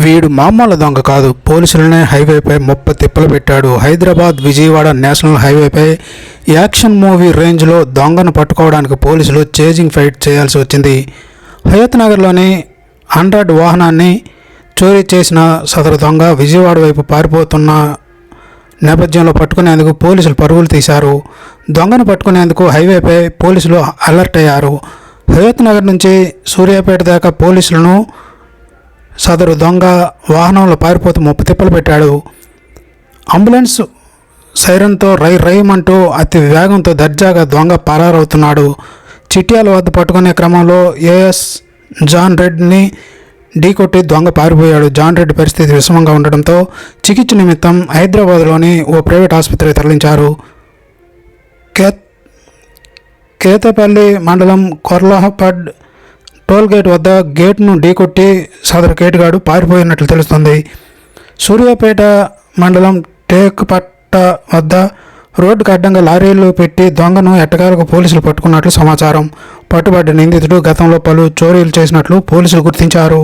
వీడు మామూలు దొంగ కాదు. పోలీసులనే హైవేపై తిప్పలు పెట్టాడు. హైదరాబాద్ విజయవాడ నేషనల్ హైవేపై యాక్షన్ మూవీ రేంజ్లో దొంగను పట్టుకోవడానికి పోలీసులు చేజింగ్ ఫైట్ చేయాల్సి వచ్చింది. హయత్ నగర్లోని 100 వాహనాన్ని చోరీ చేసిన సదరు దొంగ విజయవాడ వైపు పారిపోతున్న నేపథ్యంలో పట్టుకునేందుకు పోలీసులు పరుగులు తీశారు. దొంగను పట్టుకునేందుకు హైవేపై పోలీసులు అలర్ట్ అయ్యారు. హయత్ నగర్ నుంచి సూర్యాపేట దాకా పోలీసులను సదరు దొంగ వాహనంలో పారిపోతూ తిప్పలు పెట్టాడు. అంబులెన్స్ సైరన్తో రైమంటూ అతి వేగంతో దర్జాగా దొంగ పరారవుతున్నాడు. చిట్యాల వద్ద పట్టుకునే క్రమంలో ఏఎస్ జాన్ రెడ్డిని ఢీకొట్టి దొంగ పారిపోయాడు. జాన్ రెడ్డి పరిస్థితి విషమంగా ఉండడంతో చికిత్స నిమిత్తం హైదరాబాద్లోని ఓ ప్రైవేట్ ఆసుపత్రికి తరలించారు. కేతపల్లి మండలం కొర్లాహపడ్ టోల్గేట్ వద్ద గేట్ను ఢీకొట్టి సదరు కేటుగాడు పారిపోయినట్లు తెలుస్తుంది. సూర్యాపేట మండలం టేకుపట్ట వద్ద రోడ్డుకు అడ్డంగా లారీలు పెట్టి దొంగను ఎట్టకాలకు పోలీసులు పట్టుకున్నట్లు సమాచారం. పట్టుబడ్డ నిందితుడు గతంలో పలు చోరీలు చేసినట్లు పోలీసులు గుర్తించారు.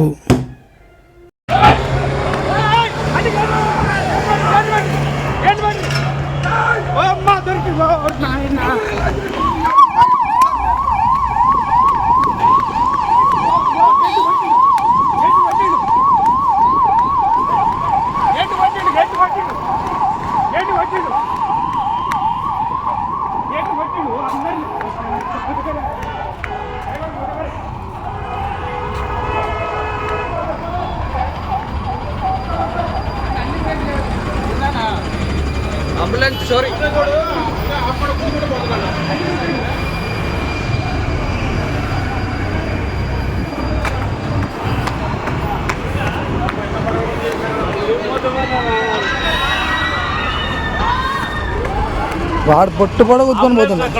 అంబులెన్స్ చోరీ వాడు పొట్టు పొడ కూర్చొని పోతున్నాడు.